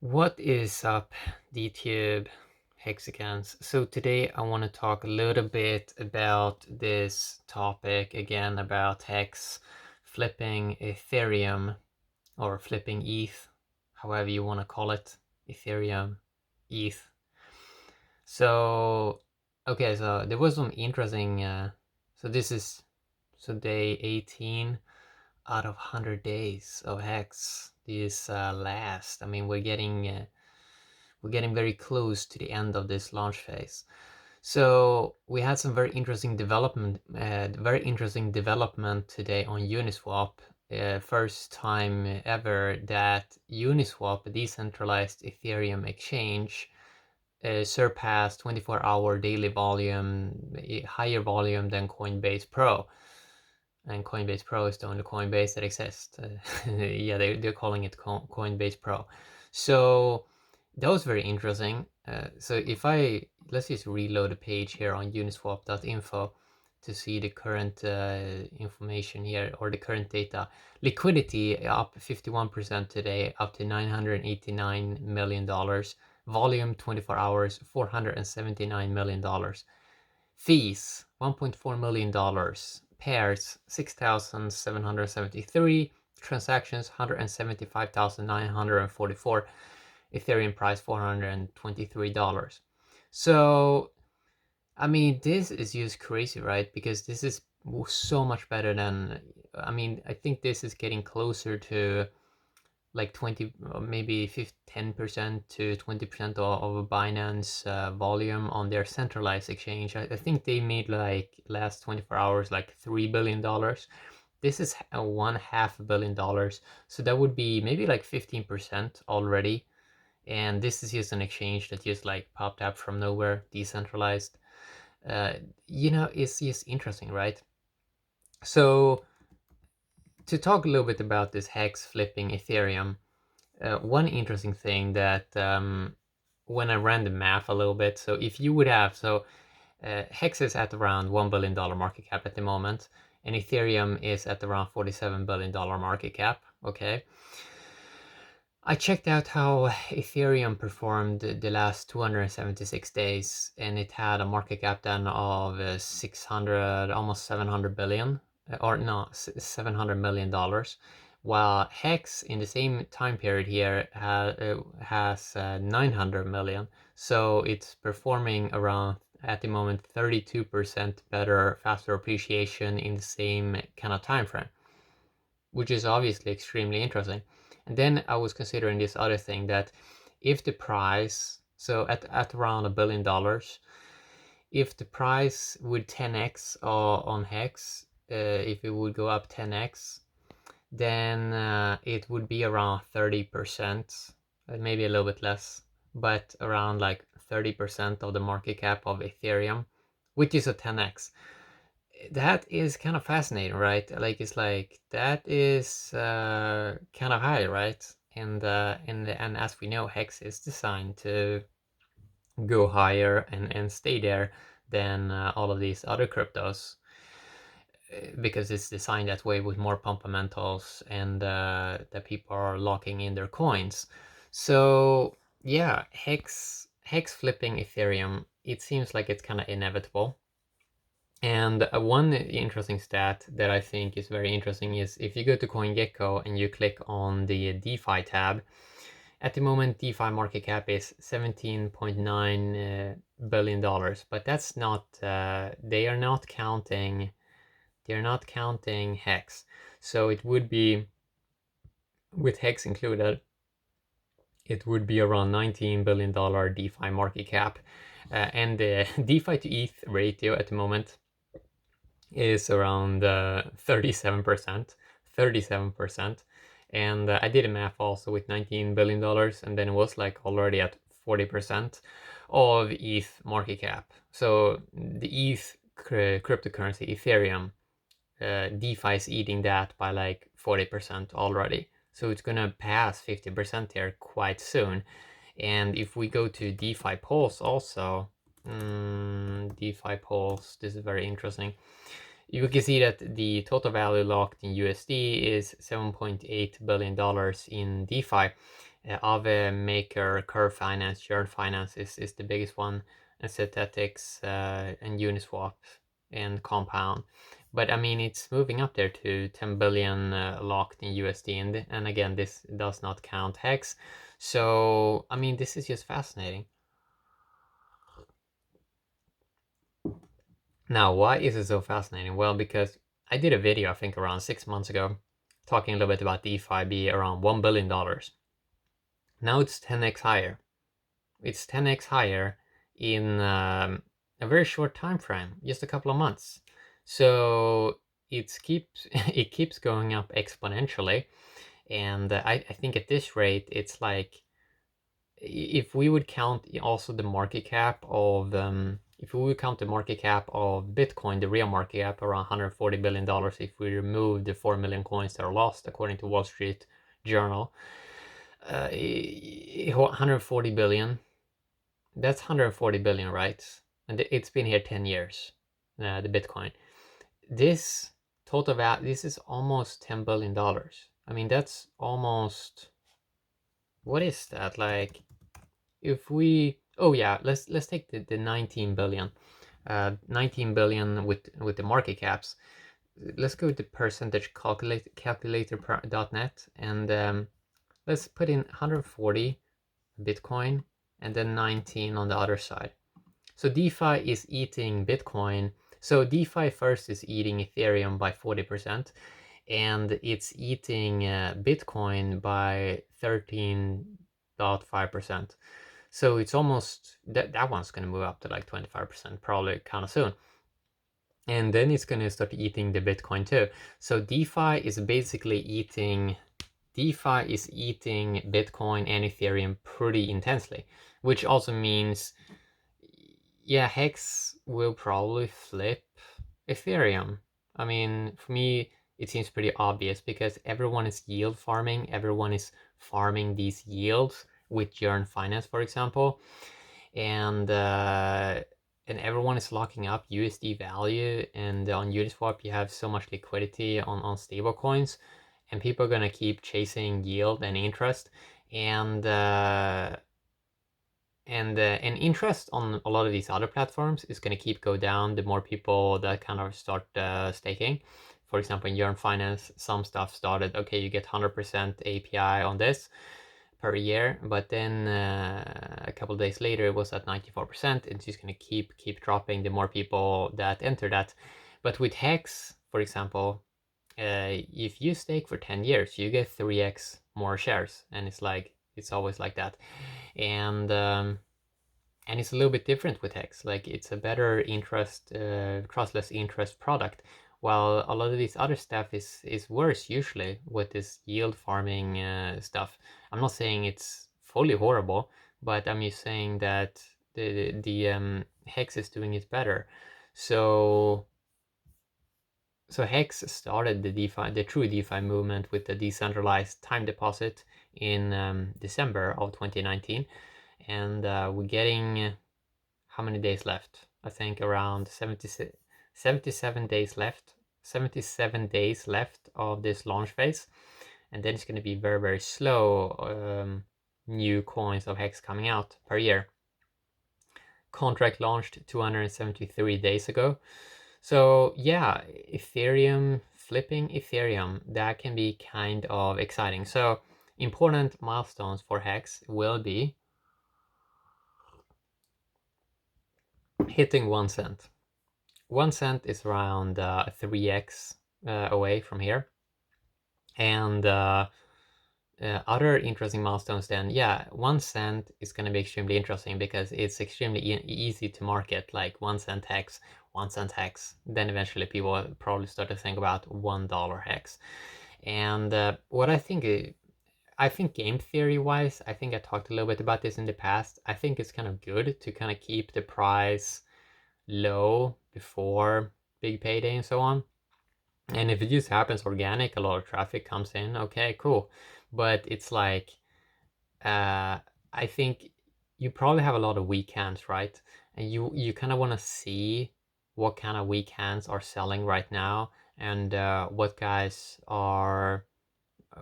What is up, DTube Hexicans? So today I want to talk a little bit about this topic again about Hex flipping Ethereum or flipping ETH, however you want to call it, Ethereum, ETH. So okay, so there was some interesting. So this is day 18 out of 100 days of Hex. This last. I mean, we're getting very close to the end of this launch phase. So we had some very interesting development today on Uniswap. First time ever that Uniswap, a decentralized Ethereum exchange, surpassed 24-hour daily volume, higher volume than Coinbase Pro. And Coinbase Pro is the only Coinbase that exists. Yeah, they're calling it Coinbase Pro. So that was very interesting. So if let's just reload the page here on uniswap.info to see the current information here, or the current data. Liquidity up 51% today, up to $989 million. Volume 24 hours, $479 million. Fees, $1.4 million. Pairs, 6,773. Transactions, 175,944. Ethereum price, $423. So, I mean, this is just crazy, right? Because this is so much better than, I mean, I think this is getting closer to like 20, maybe 10% to 20% of Binance volume on their centralized exchange. I think they made like last 24 hours like $3 billion. This is $1.5 billion. So that would be maybe like 15% already. And this is just an exchange that just like popped up from nowhere, decentralized. It's just interesting, right? So to talk a little bit about this Hex flipping Ethereum, one interesting thing that when I ran the math a little bit, so if you would have, Hex is at around $1 billion market cap at the moment, and Ethereum is at around $47 billion market cap, okay? I checked out how Ethereum performed the last 276 days, and it had a market cap then of 600, almost 700 billion, or no, $700 million, while Hex in the same time period here has 900 million. So it's performing around, at the moment, 32% better, faster appreciation in the same kind of time frame, which is obviously extremely interesting. And then I was considering this other thing, that if the price, so at around $1 billion, if the price would 10x on Hex, if it would go up 10x, then it would be around 30%, maybe a little bit less, but around like 30% of the market cap of Ethereum, which is a 10x. That is kind of fascinating, right? Like, it's like, that is kind of high, right? And as we know, Hex is designed to go higher and stay there than all of these other cryptos, because it's designed that way with more fundamentals, and that people are locking in their coins. So yeah, Hex flipping Ethereum, it seems like it's kind of inevitable. And one interesting stat that I think is very interesting is if you go to CoinGecko and you click on the DeFi tab, at the moment DeFi market cap is $17.9 billion, but that's not, they are not counting Hex. So it would be, with Hex included, it would be around $19 billion DeFi market cap. And the DeFi to ETH ratio at the moment is around 37%. And I did a math also with $19 billion, and then it was like already at 40% of ETH market cap. So the ETH cryptocurrency, Ethereum, DeFi is eating that by like 40% already. So it's gonna pass 50% here quite soon. And if we go to DeFi Pulse also, DeFi Pulse, this is very interesting. You can see that the total value locked in USD is $7.8 billion in DeFi. Aave, Maker, Curve Finance, Yearn Finance is the biggest one, and Synthetics, and Uniswap and Compound. But I mean, it's moving up there to 10 billion locked in USD, and again, this does not count HEX. So I mean, this is just fascinating. Now, why is it so fascinating? Well, because I did a video, I think around 6 months ago, talking a little bit about DeFi be around $1 billion. Now it's 10x higher. It's 10x higher in a very short time frame, just a couple of months. So it keeps going up exponentially, and I think at this rate, it's like if we would count also the market cap of if we would count the market cap of Bitcoin, the real market cap around $140 billion, if we remove the 4 million coins that are lost according to Wall Street Journal, 140 billion, that's 140 billion, right? And it's been here 10 years, the Bitcoin. This total value, this is almost $10 billion. I mean, that's almost, what is that? Like, if we, oh yeah, let's take the 19 billion. 19 billion with the market caps. Let's go to percentage calculator.net, and let's put in 140 Bitcoin and then 19 on the other side. So DeFi is eating Bitcoin. So DeFi first is eating Ethereum by 40%, and it's eating Bitcoin by 13.5%. So it's almost, that one's going to move up to like 25% probably kind of soon. And then it's going to start eating the Bitcoin too. So DeFi is basically eating Bitcoin and Ethereum pretty intensely, which also means, yeah, Hex will probably flip Ethereum. I mean, for me, it seems pretty obvious because everyone is yield farming. Everyone is farming these yields with Yearn Finance, for example, and everyone is locking up USD value. And on Uniswap, you have so much liquidity on stable coins, and people are gonna keep chasing yield and interest, and interest on a lot of these other platforms is going to keep go down the more people that kind of start staking. For example, in Yearn Finance, some stuff started, okay, you get 100% API on this per year, but then a couple days later it was at 94%. It's just going to keep dropping the more people that enter that. But with Hex, for example, if you stake for 10 years, you get 3x more shares, and it's always like that. And it's a little bit different with Hex. Like, it's a better interest, crossless interest product, while a lot of these other stuff is worse usually with this yield farming stuff. I'm not saying it's fully horrible, but I'm just saying that the Hex is doing it better. So Hex started the true DeFi movement with the decentralized time deposit in December of 2019, and we're getting how many days left? I think around 77 days left. 77 days left of this launch phase, and then it's going to be very, very slow new coins of Hex coming out per year. Contract launched 273 days ago. So yeah, Ethereum, flipping Ethereum, that can be kind of exciting. So important milestones for Hex will be hitting 1 cent. 1 cent is around 3x away from here. And other interesting milestones then, yeah, 1 cent is going to be extremely interesting because it's extremely easy to market, like 1 cent Hex, 1 cent Hex. Then eventually people will probably start to think about $1 Hex. And what I think game theory wise, I think I talked a little bit about this in the past. I think it's kind of good to kind of keep the price low before big payday and so on. And if it just happens organic, a lot of traffic comes in, okay, cool. But it's like, I think you probably have a lot of weak hands, right? And you kind of want to see what kind of weak hands are selling right now, and what guys are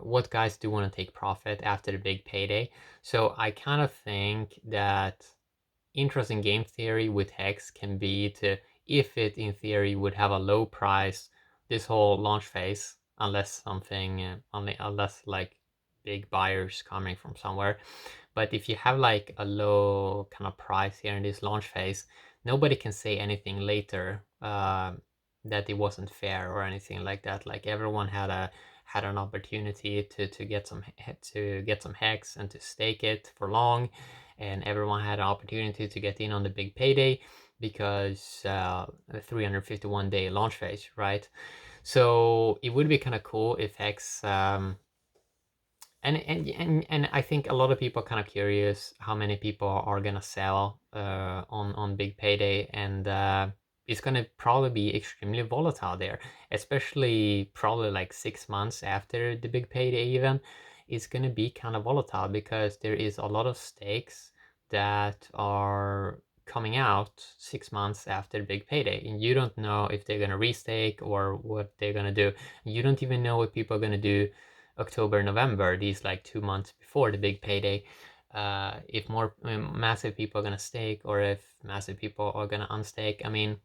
what guys do want to take profit after the big payday. So I kind of think that interesting game theory with Hex can be to, if it in theory would have a low price this whole launch phase, unless something, unless like big buyers coming from somewhere. But if you have like a low kind of price here in this launch phase, nobody can say anything later that it wasn't fair or anything like that. Like everyone had an opportunity to get some hex and to stake it for long, and everyone had an opportunity to get in on the big payday because the 351-day launch phase, right? So it would be kind of cool if Hex and I think a lot of people are kind of curious how many people are gonna sell on big payday, and it's gonna probably be extremely volatile there, especially probably like 6 months after the big payday even. It's gonna be kind of volatile because there is a lot of stakes that are coming out 6 months after the big payday, and you don't know if they're gonna restake or what they're gonna do. You don't even know what people are gonna do October, November, these like 2 months before the big payday, if more massive people are gonna stake or if massive people are gonna unstake. I mean,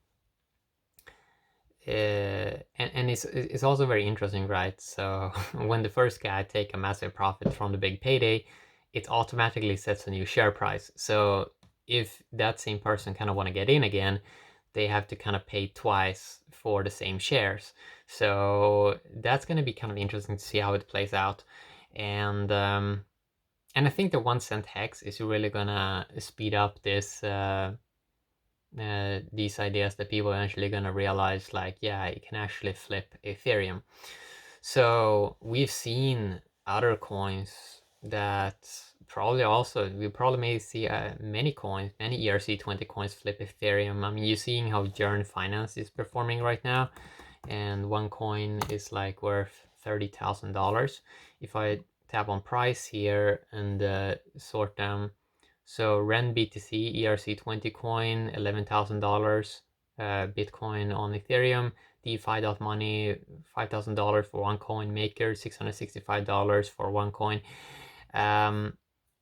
and it's also very interesting, right? So when the first guy take a massive profit from the big payday, it automatically sets a new share price. So if that same person kind of want to get in again, they have to kind of pay twice for the same shares. So that's going to be kind of interesting to see how it plays out. And I think the 1 cent hex is really gonna speed up this these ideas that people are eventually gonna realize, like, yeah, you can actually flip Ethereum. So we've seen other coins that probably also, we probably may see many coins, many ERC20 coins flip Ethereum. I mean, you're seeing how Journey Finance is performing right now, and one coin is like worth $30,000. If I tap on price here and sort them, so Ren BTC ERC20 coin, $11,000. Bitcoin on Ethereum, DeFi.money, $5,000 for one coin. Maker, $665 for one coin.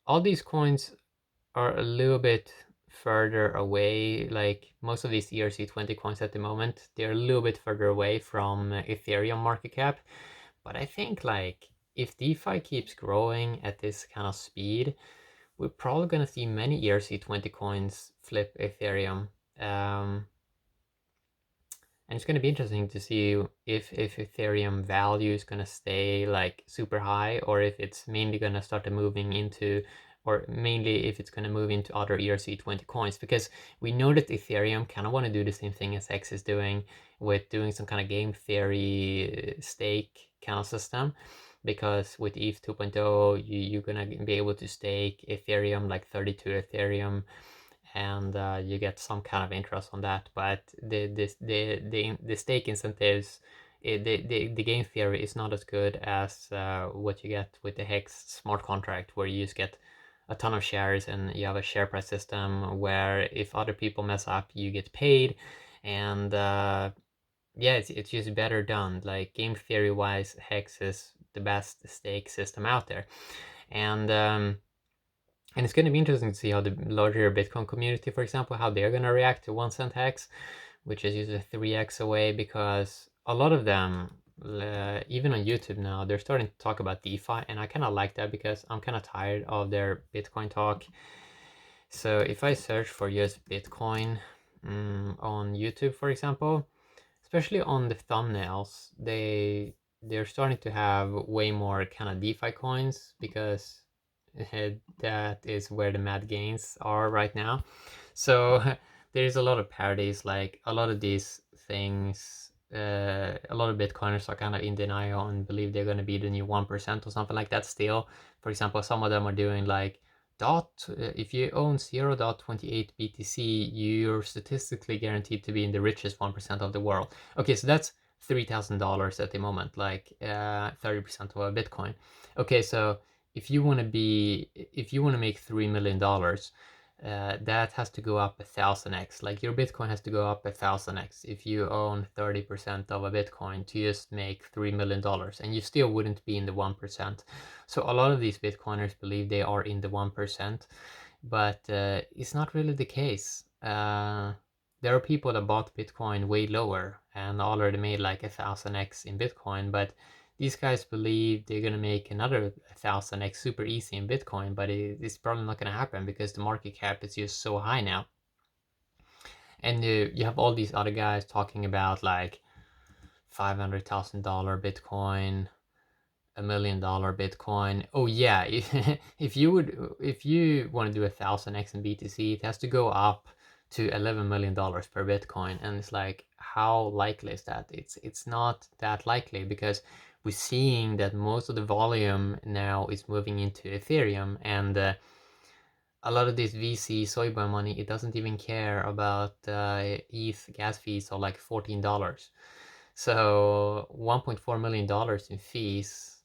All these coins are a little bit further away. Like most of these ERC20 coins at the moment, they're a little bit further away from Ethereum market cap. But I think like if DeFi keeps growing at this kind of speed, we're probably going to see many ERC20 coins flip Ethereum. And it's going to be interesting to see if Ethereum value is going to stay like super high, or if it's mainly going to start moving into, or mainly if it's going to move into other ERC20 coins, because we know that Ethereum kind of want to do the same thing as Hex is doing, with doing some kind of game theory stake kind of system. Because with ETH 2.0, you're going to be able to stake Ethereum, like 32 Ethereum, and you get some kind of interest on that. But the stake incentives, the game theory is not as good as what you get with the Hex smart contract, where you just get a ton of shares and you have a share price system where if other people mess up, you get paid. And yeah, it's just better done. Like game theory wise, Hex is the best stake system out there. And it's going to be interesting to see how the larger Bitcoin community, for example, how they're going to react to 1 cent hex, which is usually 3x away, because a lot of them, even on YouTube now, they're starting to talk about DeFi, and I kind of like that because I'm kind of tired of their Bitcoin talk. So if I search for US Bitcoin on YouTube, for example, especially on the thumbnails, they're starting to have way more kind of DeFi coins, because that is where the mad gains are right now. So there's a lot of parodies, like a lot of these things, a lot of Bitcoiners are kind of in denial and believe they're going to be the new 1% or something like that still. For example, some of them are doing like if you own 0.28 BTC, you're statistically guaranteed to be in the richest 1% of the world. Okay, so that's $3,000 at the moment, like 30% of a Bitcoin. Okay, so if you want to make $3 million, that has to go up 1,000x. Like your Bitcoin has to go up 1,000x if you own 30% of a Bitcoin to just make $3 million, and you still wouldn't be in the 1%. So a lot of these Bitcoiners believe they are in the 1%, but it's not really the case. There are people that bought Bitcoin way lower and already made like 1,000x in Bitcoin, but these guys believe they're gonna make another 1,000x super easy in Bitcoin, but it's probably not gonna happen because the market cap is just so high now. And you have all these other guys talking about like $500,000 Bitcoin, $1 million Bitcoin. Oh yeah, if you want to do 1,000x in BTC, it has to go up to $11 million per Bitcoin, and it's like, how likely is that? It's not that likely because we're seeing that most of the volume now is moving into Ethereum, and a lot of this VC soyboy money, it doesn't even care about ETH gas fees of like $14. So $1.4 million in fees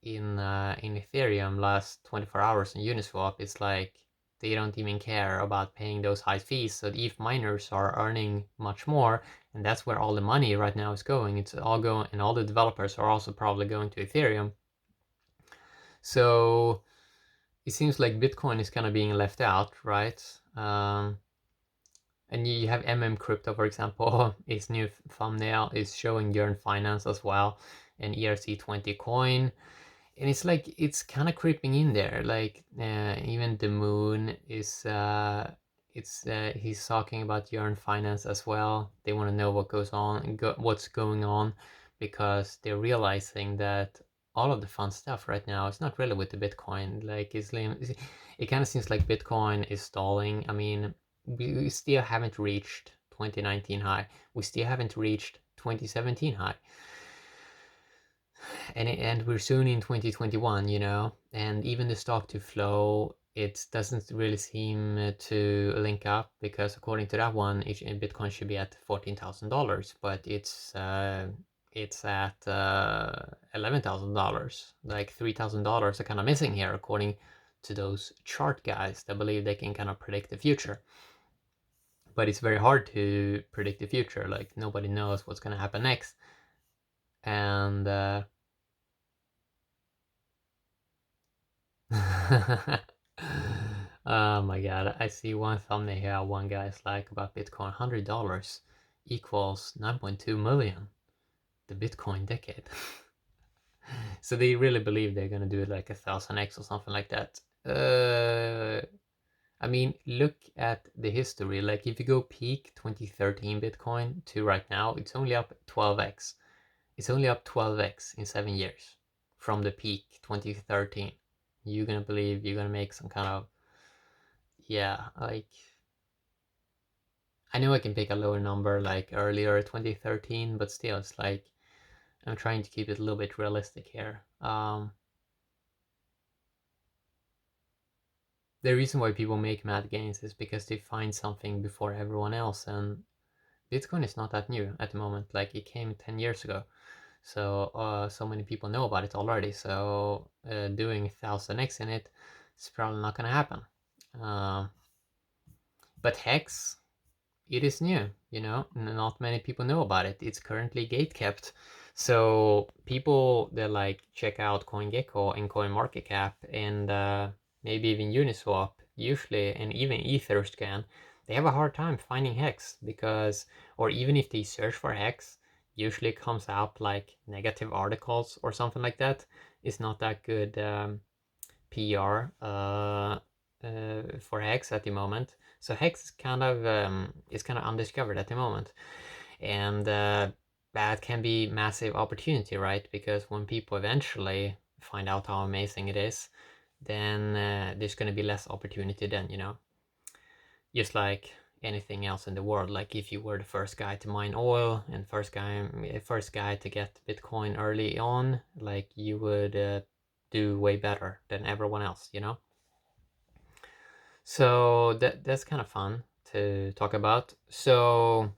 in Ethereum last 24 hours on Uniswap, it's like they don't even care about paying those high fees. So the ETH miners are earning much more, and that's where all the money right now is going. It's all going, and all the developers are also probably going to Ethereum. So it seems like Bitcoin is kind of being left out, right? And you have Crypto, for example. Its new thumbnail is showing Yearn Finance as well, and ERC20 coin. And it's like it's kind of creeping in there. Like even the moon is he's talking about Yearn Finance as well. They want to know what goes on, what's going on, because they're realizing that all of the fun stuff right now is not really with the Bitcoin. Like it kind of seems like Bitcoin is stalling. I mean, we still haven't reached 2019 high. We still haven't reached 2017 high. And we're soon in 2021, and even the stock to flow, it doesn't really seem to link up, because according to that one, Bitcoin should be at $14,000, but it's at $11,000. Like $3,000 are kind of missing here, according to those chart guys that believe they can kind of predict the future. But it's very hard to predict the future. Like nobody knows what's going to happen next, and oh my god, I see one thumbnail here. One guy's like about Bitcoin, $100 equals 9.2 million, the Bitcoin decade. So they really believe they're gonna do it like 1,000x or something like that. I mean, look at the history. Like if you go peak 2013 Bitcoin to right now, it's only up 12x. It's only up 12x in 7 years from the peak 2013. You're gonna believe you're gonna make some kind of, yeah, like, I know I can pick a lower number like earlier 2013, but still it's like I'm trying to keep it a little bit realistic here. The reason why people make mad gains is because they find something before everyone else, and Bitcoin is not that new at the moment. Like it came 10 years ago, so many people know about it already. So doing 1,000x in it is probably not gonna happen. But Hex, it is new, not many people know about it. It's currently gate kept. So people that like check out CoinGecko and CoinMarketCap and maybe even Uniswap usually, and even Etherscan, they have a hard time finding Hex, because, or even if they search for Hex, usually it comes out like negative articles or something like that. It's not that good PR for Hex at the moment. So Hex is kind of undiscovered at the moment, and that can be massive opportunity, right? Because when people eventually find out how amazing it is, then there's going to be less opportunity then, just like anything else in the world. Like if you were the first guy to mine oil and first guy to get Bitcoin early on, like you would do way better than everyone else, So that's kind of fun to talk about. So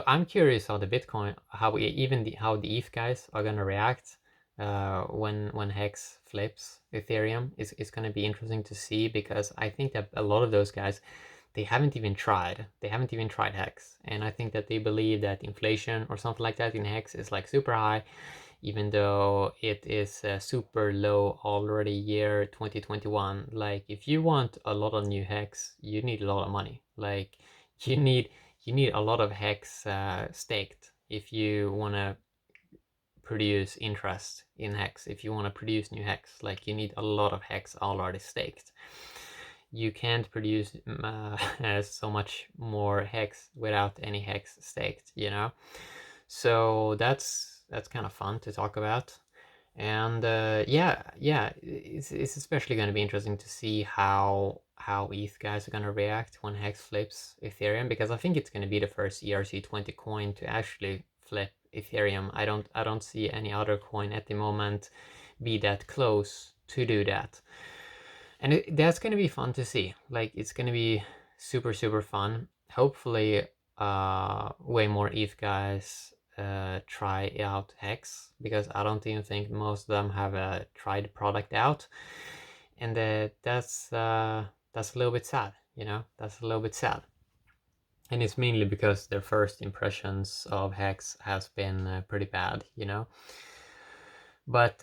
I'm curious how the Bitcoin, how the ETH guys are gonna react. when Hex flips Ethereum. It's going to be interesting to see, because I think that a lot of those guys, they haven't even tried. They haven't even tried Hex, and I think that they believe that inflation or something like that in Hex is like super high, even though it is super low already year 2021. Like, if you want a lot of new Hex, you need a lot of money. Like, you need you need a lot of Hex staked if you want to produce interest in Hex. If you want to produce new Hex, like, you need a lot of Hex already staked. You can't produce so much more Hex without any Hex staked, you know? So that's kind of fun to talk about. And yeah, it's especially going to be interesting to see how ETH guys are going to react when Hex flips Ethereum, because I think it's going to be the first ERC20 coin to actually flip Ethereum. I don't see any other coin at the moment be that close to do that, and that's going to be fun to see. Like, it's going to be super fun. Hopefully, way more ETH guys try out Hex, because I don't even think most of them have tried the product out, and that's a little bit sad. That's a little bit sad, and it's mainly because their first impressions of Hex has been pretty bad. But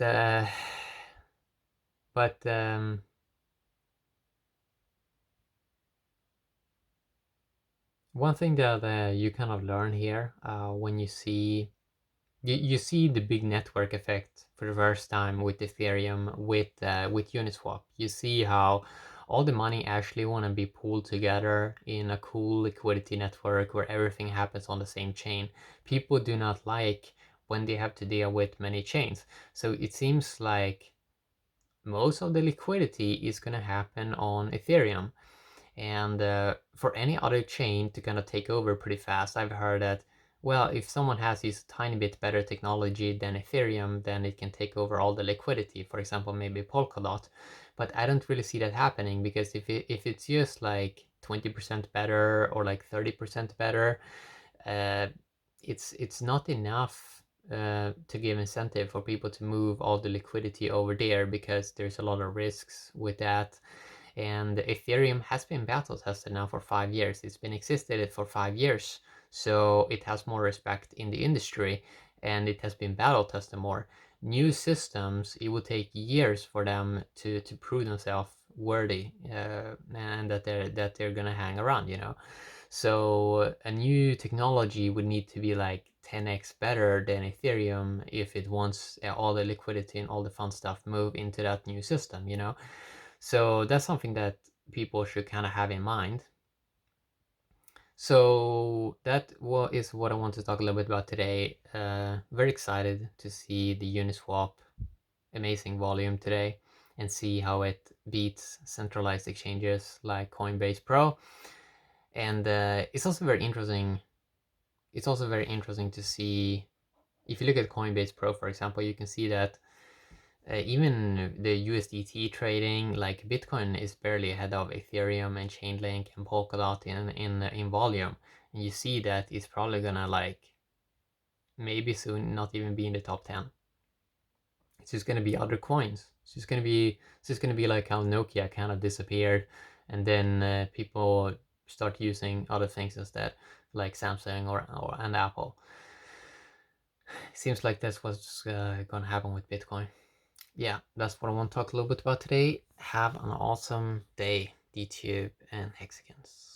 but one thing that you kind of learn here, when you see the big network effect for the first time with Ethereum, with Uniswap. You see how all the money actually want to be pooled together in a cool liquidity network where everything happens on the same chain. People do not like when they have to deal with many chains. So it seems like most of the liquidity is going to happen on Ethereum. And for any other chain to kind of take over pretty fast, I've heard that, well, if someone has this tiny bit better technology than Ethereum, then it can take over all the liquidity. For example, maybe Polkadot. But I don't really see that happening, because if it's just like 20% better or like 30% better, uh, it's not enough to give incentive for people to move all the liquidity over there, because there's a lot of risks with that. And Ethereum has been battle tested now for 5 years. It's been existed for 5 years, so it has more respect in the industry, and it has been battle tested more. New systems, it will take years for them to prove themselves worthy, and that they're gonna hang around. So a new technology would need to be like 10x better than Ethereum if it wants all the liquidity and all the fun stuff move into that new system. So that's something that people should kind of have in mind. So that is what I want to talk a little bit about today. Very excited to see the Uniswap amazing volume today, and see how it beats centralized exchanges like Coinbase Pro. And it's also very interesting. It's also very interesting to see, if you look at Coinbase Pro, for example, you can see that even the USDT trading, like Bitcoin, is barely ahead of Ethereum and Chainlink and Polkadot in volume. And you see that it's probably gonna, like, maybe soon not even be in the top 10. It's just gonna be other coins. It's just gonna be like how Nokia kind of disappeared, and then people start using other things instead, like Samsung or and Apple. Seems like that's what's gonna happen with Bitcoin. Yeah, that's what I want to talk a little bit about today. Have an awesome day, DTube and Hexagons.